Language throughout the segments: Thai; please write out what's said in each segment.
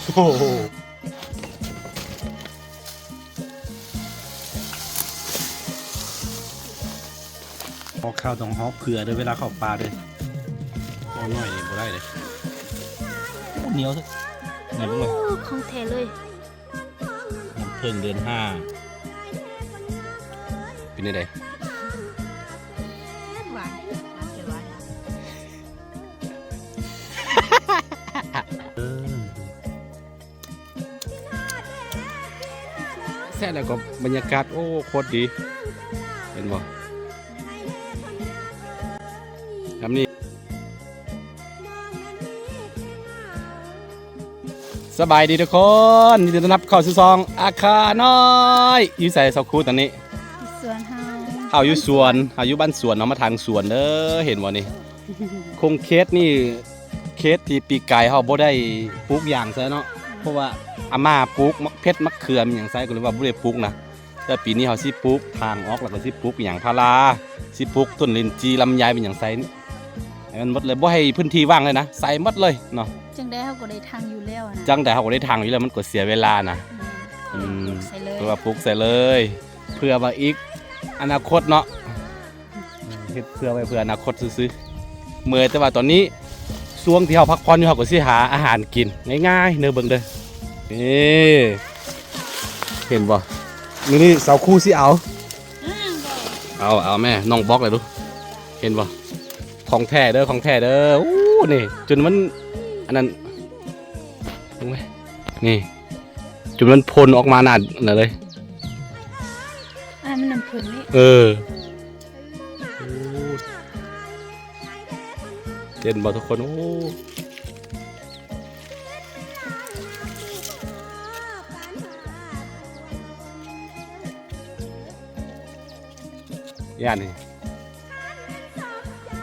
โอ้โหหอกข้าวต้องหอกเผื่อด้วยเวลาเข้าปลาด้วยหอน้อยนี่บ่ได้เลยเหนียวสักไหนบ้างเลย ของแท้เลย น้ำเพิ่งเดือน5เป็นยังไง หวานเขียวหวาน แซ่แล้วก็บรรยากาศโอ้โคตรดีเห็นบ่ทำนี่สบายดีทุกคนยินดีต้อนรับเข้าสู่ซองอาคาน้อยอยู่ใส่ซอกคูตอนนี้ สวนเฮา เฮาอยู่สวนเฮาอยู่บ้านสวนเนาะมาทางสวนเด้อเห็นบ่นี่ คงเคสนี่เคสที่ปีกายเฮาบ่ได้ปลูกอย่างซะเนาะเพราะว่าอาม่าปลูกมะเพชรมะเขือมอย่างไสก็เลยว่าบ่ได้ปลูกนะแต่ปีนี้เฮาสิปลูกทางออกแล้วก็สิปลูกอย่างพาราสิปลูกต้นลิ้นจีลำไยเป็นอย่างไสนี่ให้มันหมดเลยบ่ให้พื้นที่ว่างเลยนะใส่หมดเลยเนาะ จังได้เฮาก็ได้ทางอยู่แล้วนะ จังแต่เฮาก็ได้ทางอยู่แล้วมันก็เสียเวลานะ ใส่เลย เพื่อว่าปลูกใส่เลยเพื่อว่าอีกอนาคตเนาะเฮ็ดเพื่อไว้เพื่ออนาคตซื้อๆเมื่อแต่ว่าตอนนี้ช่วงที่เฮาพักผ่อนอยู่เฮาก็สิหาอาหารกินง่ายๆเด้อเบิ่งเด้อนี่เห็นบ่มื้อนี้เสาคู่สิเอาแม่น้องบล็อกเลยดูเห็นบ่ของแท้เด้อของแท้เด้ออู้นี่จนมันอันนั้นเห็นไหมนี่จนมันพ่นออกมาหนาดเลย มันน้ำผึ้งนี่ เออเด่นบ่ทุกคนโอ้ย่านนี่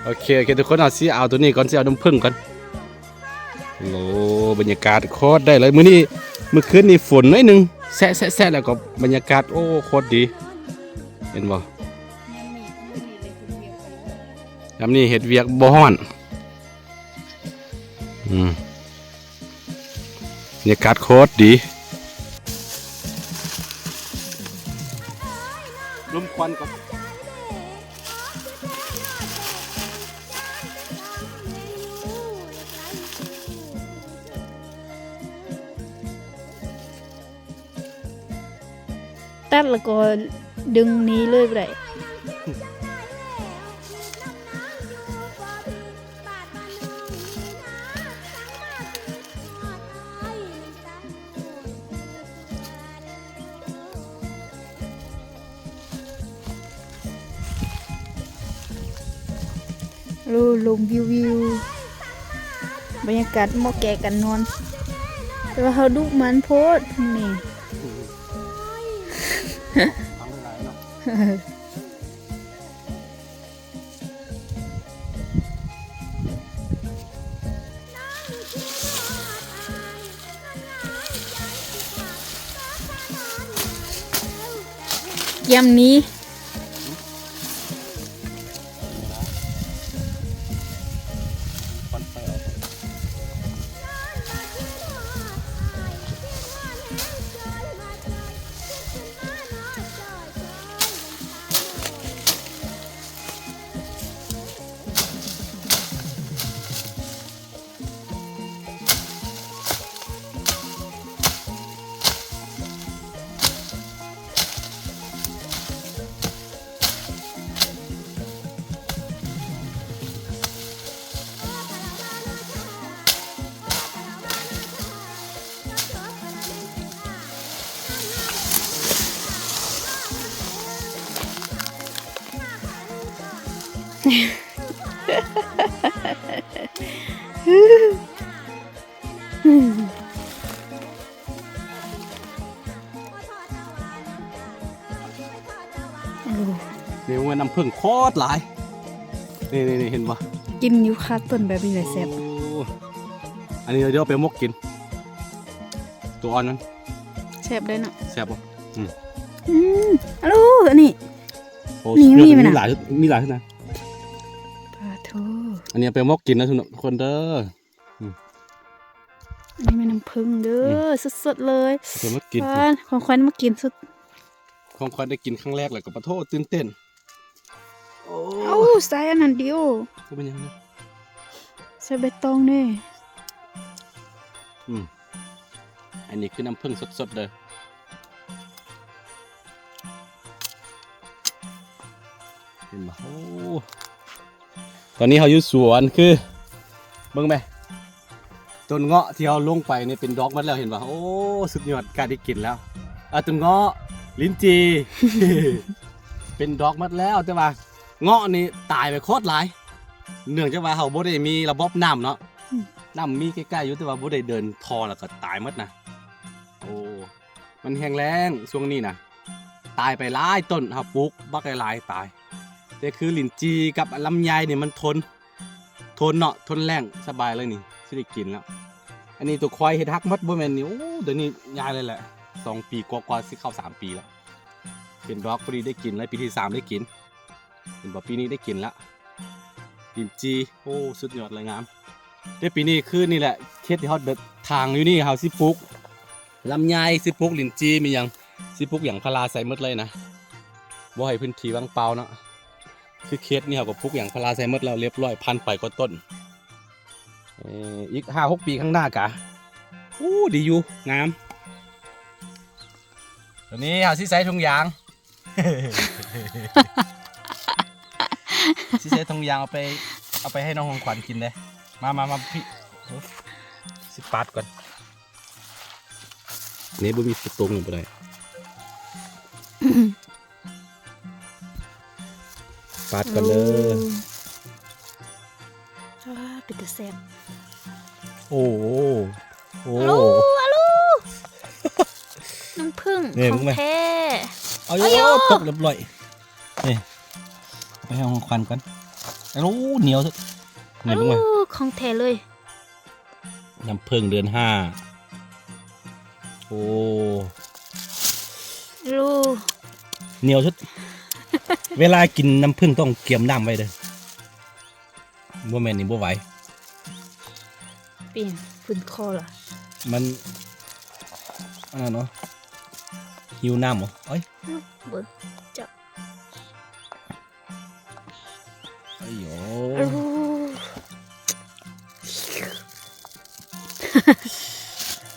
โอเคทุกคนเอาสิเอาตัวนี้ก่อนสิเอาน้ำผึ้งก่อนโอ้บรรยากาศโคตรได้เลยมื้อคืนนี่ฝนหน่อยนึงแซะแล้วก็บรรยากาศโอ้โคตรดีเห็นบ่ยามนี้เฮ็ดเวียกบ่ฮ้อนบรรยากาศโคตรดีลมควันก่อน ตัดแล้วก็ดึงนี้เลยบ่ได้ลมวิวบรรยากาศเหมาะแก่กันนอน แต่ว่าเขาดุมันโพดนี่ ยำนี้เดี๋ยวน้ำผึ้งโคตรหลายนี่เห็นปะ กินอยู่คาต้นแบบนี้เลยแซ่บ โอ้อันนี้เดี๋ยวเอาไปมกกิน ตัวอ่อนนั้น แซ่บได้เนาะ แซ่บปะ ฮัลโหลอันนี้ โอ้ นี่มีไหมน่ะ มีหลายขึ้นนะ ปลาทู อันนี้เอาไปมกกินนะทุกคนเด้อ อันนี้มันน้ำผึ้งเด้อสดๆเลย เดี๋ยวมากิน บ้านของขวัญมากินสุด ของขวัญได้กินครั้งแรกเลยกับปะโทตื่นเต้นโอ้ เอ้าใส่อันนั้นเดียว เป็นยังไง ใส่ใบตองนี่ อันนี้คือน้ำผึ้งสดๆเลยเห็นไหมโอ้ตอนนี้เขาอยู่สวนคือเบิ่งไหมต้นเงาะที่เราลงไปนี่เป็นดอกมันแล้วเห็นป่ะโอ้สุดยอดการได้กินแล้วต้นเงาะลิ้นจี เป็นดอกมัดแล้วแต่ว่าเงาะนี่ตายไปโคตรหลายเนื่องจากว่าเขาบ่ได้มีระบบน้ำเนาะน้ำมีใกล้ๆอยู่แต่ว่าบ่ได้เดินทอแล้วก็ตายหมดนะโอ้มันแห้งแล้งช่วงนี้นะตายไปหลายต้นเขาปลูกบักหลายๆตายแต่คือลิ้นจีกับลำไยเนี่ยมันทนเนาะทนแรงสบายเลยนี่สิได้กินแล้วอันนี้ตัวควายเฮ็ดฮักมัดบ่แม่นนี่โอ้เดี๋ยวนี้ยายเลยแหละ2 ปีกว่าๆสิเข้า3 ปีแล้วเป็นดอกพอดีได้กินเลยปีที่3ได้กินเป็นบ่ปีนี้ได้กินแล้วลิ้นจีโอ้สุดยอดเลยงามแต่ปีนี้คือนี่แหละเขตที่เฮาเดินทางอยู่นี่เฮาสิปลูกลำไยสิปลูกลิ้นจีมีหยังสิปลูกหยังพาราใส่หมดเลยนะบ่ให้พื้นที่ว่างเปล่าเนาะคือเคสนี่เขาก็ปลูกอย่างพาราไซมดแล้วเรียบร้อยพันไปก็ต้นอีก5-6 ปีข้างหน้ากะดีอยู่งามตอนนี้เขาสิใส่ถุงยาง สิใส่ถุงยางเอาไปให้น้องของขวัญกินเลยมาพี่สิปาดก่อนนี่บ่มีสตงอยู่บ่ได้ ปาดกันเลยเป็นตะแซ่บ โอ้โห ฮัลโหลน้ำผึ้งของแท้ เอาโยตกเรียบร้อยนี่ไปให้ของขวัญกันรู้เหนียวสุดไหนบ้างไหม ของแท้เลย น้ำผึ้งเดือน5โอ้ ลูก เหนียวสุด เวลากินน้ำผึ้งต้องเกี่ยมน้ำไว้เด้อบ่แม่นนี่บ่ไหว เปลี่ยนฝืนคอเหรอ มันเนาะหิวน้ำเหรอเอ้ย เบิดจับ ไอ้โย ลูก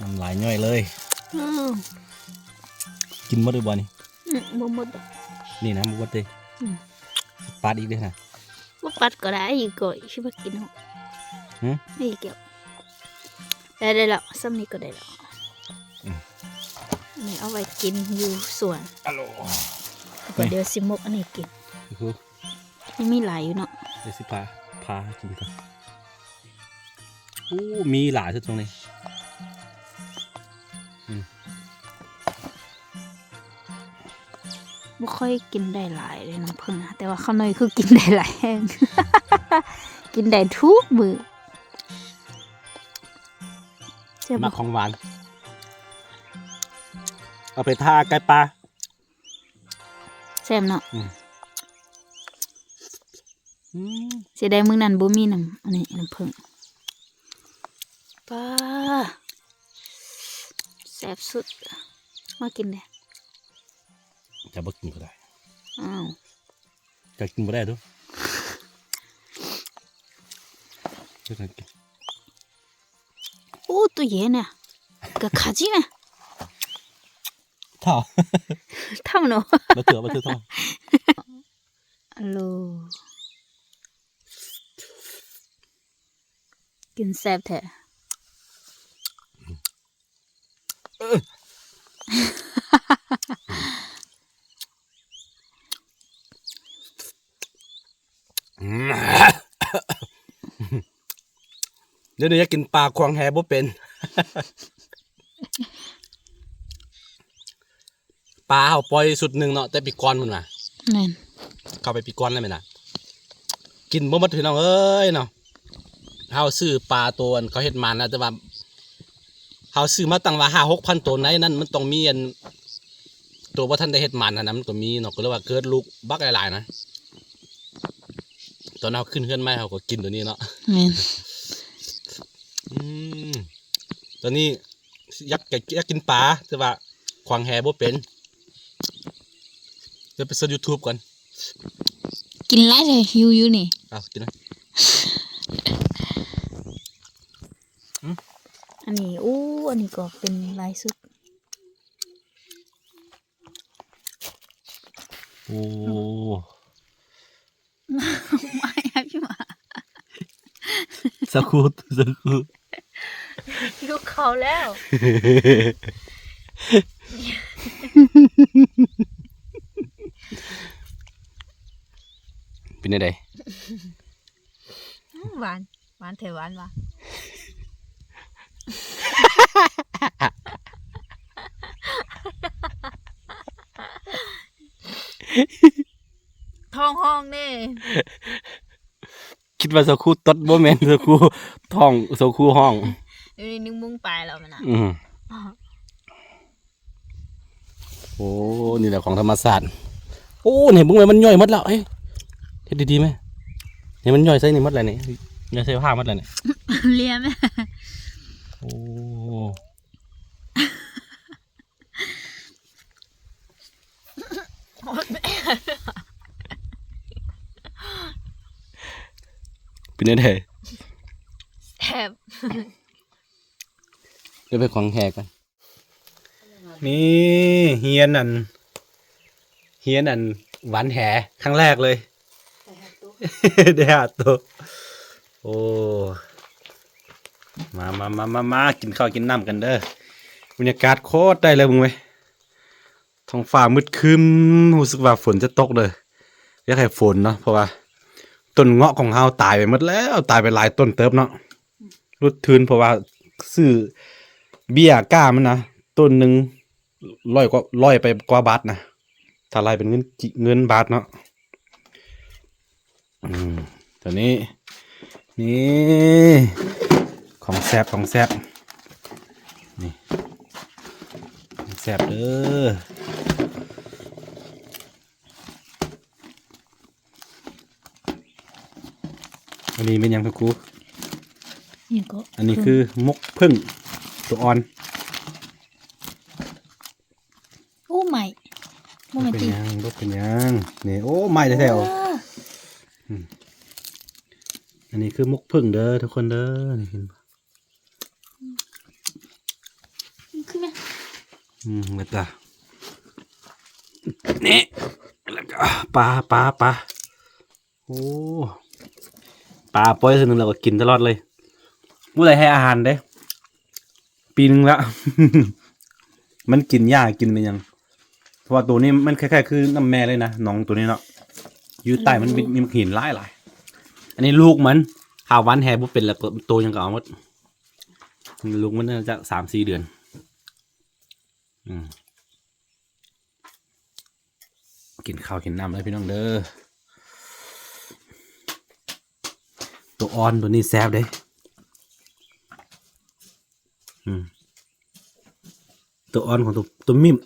น้ำลายย่อยเลย อืม กินหมดเลยบ่นี่ บ่หมดดอก นี่นะมันหมดเลยปาดอีกเลยนะ บ่ปัดก็ได้อีกก่อยคิดว่ากินเอาไม่เกี่ยวได้แล้วซ้ำนี้ก็ได้แล้วอันนี้เอาไว้กินอยู่สวน ฮัลโหล แล้วก็เดี๋ยวสิมกอันนี้กินยังมีหลายอยู่เนาะ เดี๋ยวสิพากินก่อนมีหลายสุดตรงนี้บ่ค่อยกินได้หลายเลยน้ำผึ้งนะแต่ว่าข้าวหน่อยคือกินได้หลายแห้ง กินได้ทุกมื้อเจ็บ มา บ่ ของหวานเอาไปทาไก่ปลา แซ่บเนาะเสียดายมื้อนั้นบ่มีน้ำอันนี้น้ำผึ้งป้าแซ่บสุดมากินเด้ จะบ่กินก็ได้ อ้าว จะกินบ่ได้ด้วยจะกิน โอ้ตัวเย็นเนี่ยกะขาจิแม่ เท่า ทำเนาะ บ่เถื่อเท่า ฮัลโหลกินแซ่บแท้ เดี๋ยวอยากกินปลาควงแฮบ่เป็น ปลาเขาปล่อยสุดหนึ่งเนาะแต่ปีกรมันมา นั่น เข้าไปปีกรแล้วไหมนะกินบ่หมดพี่น้องเอ้ยเนาะเฮาซื้อปลาตัวเขาเฮ็ดมันนะแต่ว่าเฮาซื้อมาตั้งว่า5-6,000ตัวในนั้นมันต้องมีอันตัวบ่ทันได้เฮ็ดมันนะมันก็มีเนาะก็เลยว่าเกิดลูกบักหลายๆนะตอนเอาขึ้นเฮือนใหม่เฮาก็กินตัวนี้เนาะ แม่น ตอนนี้อยากกินปลาแต่ว่าควางแหบ่เป็นเดี๋ยวไปเสิร์ช YouTube ก่อน กินไรเลยหิวอยู่นี่ เอากินนะ อันนี้อันนี้ก็เป็นลายสุด โอ้ ไม่ครับพี่หมา สักครู่ ลูกเขาแล้ว เป็นไง หวานหวานเถอะหวานวะท้องห้องนี่ คิดว่าสักครู่ตดบ่แม่นสักครู่ท้องสักครู่ห้อง อยู่ในนึงมุ้งปลายแล้วมันอ่ะ โอ้นี่แหละของธรรมศาสตร์โอ้เนี่ยบุ้งมันย่อยหมดแล้วเฮ้ยเฮ็ดดีๆไหมเนี่ยมันย่อยใส่นี่หมดแล้วนี่ย่อยใส่ผ้าหมดแล้วนี่ เลียไหม โอ้เป็นยังไง แอบ เดี๋ยวไปของแหกกันนี่เฮียนอันหวานแหครั้งแรกเลย ได้หาตัวโอ้มากินข้าวกินน้ำกันเด้อบรรยากาศโคตรได้เลยมึงเว้ยท้องฟ้ามืดครึ้มรู้สึกว่าฝนจะตกเลยอยากให้ฝนเนาะเพราะว่าต้นเงาะของเฮาตายไปหมดแล้วตายไปหลายต้นเติบเนาะรุดทืนเพราะว่าซื้อเบี้ยก้ามันนะต้นหนึ่งร้อยไปกว่าบาทนะถ้าไล่เป็นเงินบาทเนาะตัวนี้นี่ของแซบนี่ของแซบเด้ออันนี้เป็นยังครับครู นี่ก็ อันนี้คือมกพึ่งตัวอ่อน ใหม่โมเมน เป็น ติ ยังนี่โอ้ไม่แท้ๆอันนี้คือมกพึ่งเด้อทุกคนเด้อนี่เห็นปะ ขึ้นไหม เมื่อตานี่แล้วก็ปลาโอ้ปลาปล่อยทีนึงเราก็กินตลอดเลยเมื่อไรให้อาหารเด้ปีนึงละ มันกินหญ้ากินเป็นยังเพราะว่าตัวนี้มันคล้ายๆคือน้ำแม่เลยนะน้องตัวนี้เนาะอยู่ใต้มันมีหินหลายอันนี้ลูกมันหาวันแฮบุเป็นแล้วก็โตยังก็เอาหมดลูกมันน่าจะ3-4 เดือนกินข้าวกินน้ำเลยพี่น้องเด้อตัวอ่อนตัวนี้แซ่บเด้ตัวอ่อนของตัวมิ่ม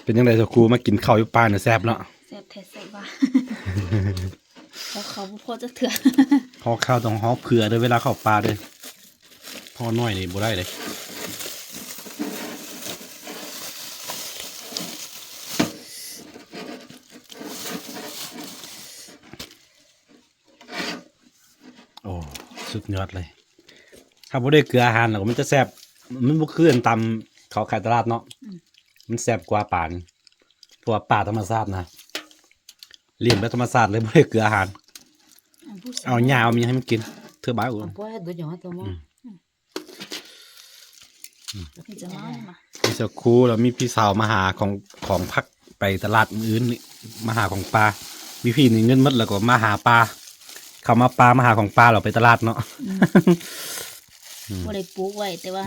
เป็นยังไงสักครูมากินข้าวอยู่ป่าเนี่ยแซ่บเนาะ แซ่บแท้แซ่บว่าเขาพอจะเถื่อ ห่อข้าวต้องห่อเผื่อด้วยเวลาเข้าป่าด้วยห่อน้อยนี่บ่ได้เลยโอ้สุดยอดเลยถ้าบ่ได้เกลืออาหารแล้วมันจะแซ่บมันบ่คืออันตำเขาขายตลาดเนาะมันแซ่บกว่าป่านี่เพราะว่าป่าธรรมชาตินะเลี้ยงแบบธรรมชาติเลยบ่ได้เกลืออาหารเอาหญ้าเอามีให้มันกินเธอบ้าอู Poi do nhỏ tao mà. พี่จะมามา มีสักครู่แล้วมีพี่สาวมาหาของพักไปตลาดอื่นนี่มาหาของปลามีพี่นี่เงินหมดแล้วก็มาหาปลาเขามาปลามาหาของปลาเราไปตลาดเนาะ บ่ได้ปลูกไว้แต่ว่า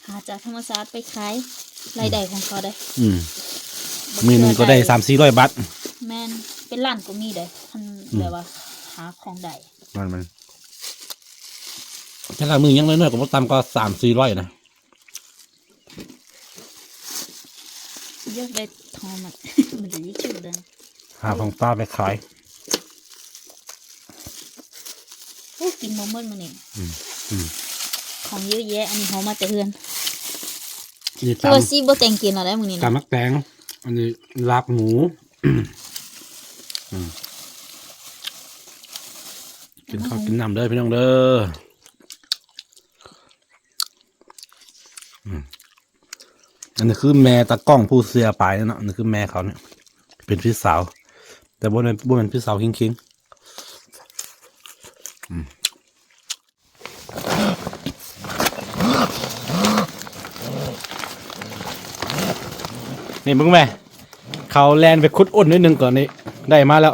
หาจากธรรมชาติไปขายรายได้ของเขาได้ มือหนึงก็ได้300-400 บาท แม่นเป็นล้านก็มีได้คันแบบว่าหาของได้ มันถ้าละมือยังน้อยๆก็บ่ต่ำก็300-400นะ เยอะได้ทองมัน มันจะยิ่งชื่อเดิน หาของปลาไปขาย อ้กินบ่หมดมื้อนี้ อืม ของเยอะแยะอันนี้เฮามาแต่เฮือน นี่ ตัวซีบ่แต่งกินอะไรมื้อนี้นะ ตำมักแตงอันนี้ลาบหมูกินข้าวกินน้ำเด้อพี่น้องเด้ออันนี้คือแม่ตากล้องผู้เสียไปเนาะอันนี้คือแม่เขาเนี่ยเป็นพี่สาว แต่บ่เป็นพี่สาวคิงนี่มึงแม่เขาแลนไปคุดอุ่นนิดนึงก่อนนี่ได้มาแล้ว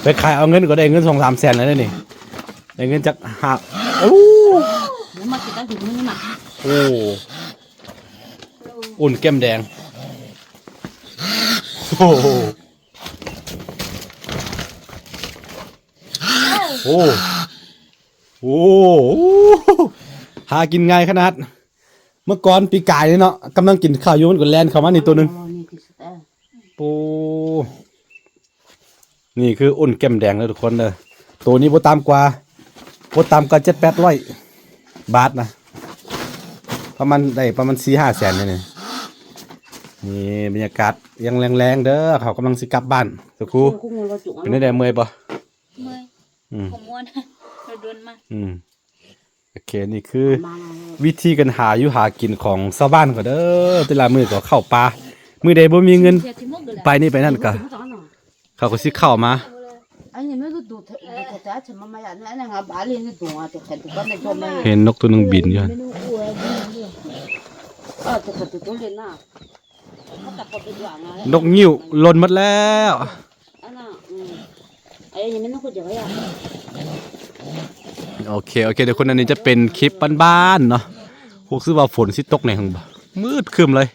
ไปขายเอาเงินก็ได้เงิน2-3 แสนแล้วนี่ได้เงินจากโอ้ หมูมากินตั้งถึงมื้อน่ะ โอ้อุ่นแก้มแดงโอ้โหโอ้โอ้หากินง่ายขนาด เมื่อก่อนปีกายนี่เนาะกำลังกินข้าวอยู่มันก็แลนเข้ามานี่ตัวหนึงโอ้นี่คืออุ่นแก้มแดงเลยทุกคนเลยตัวนี้บ่ต่ำกว่า7-800 บาทนะประมาณ4-5 แสนนี่นี่บรรยากาศยังแรงๆเด้อเขากำลังสิกลับบ้านสักครู่เป็นได้เมื่อยปะ เมื่อยผมม่วนเราโดนมา โอเคนี่คือวิธีการหาอยู่หากินของชาวบ้านก็เด้อแต่ละมื้อก็เข้าป่ามื้อใดบ่มีเงินไปนี่ไปนั่นก็เขาก็สิเข้ามา 아니 너도 또 자체만 야 내가 말리는 동안에 그때 좀 เห็นนกตัวหนึงบินอยู่ 그때 돌리나 갖다 버리지 않아 นกงิ้วหล่นหมดแล้ว 하나 아니 맨날 그저야 โอเคเดี๋ยวคนอันนี้จะเป็นคลิปบ้านๆเนาะพวกซื้อว่าฝนสิตกในห้องบ่มืดครึ้มเลย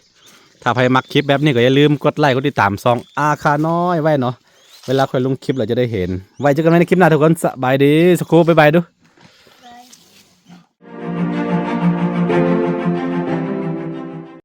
ถ้าใครมักคลิปแบบนี้ก็อย่าลืมกดไลค์กดติดตามซองอาคาน้อยไว้เนาะเวลาค่อยลงคลิปเราจะได้เห็น ไว้เจอกันใหม่ในคลิปหน้าทุกคนสบายดีสักครู่บ๊ายบายดู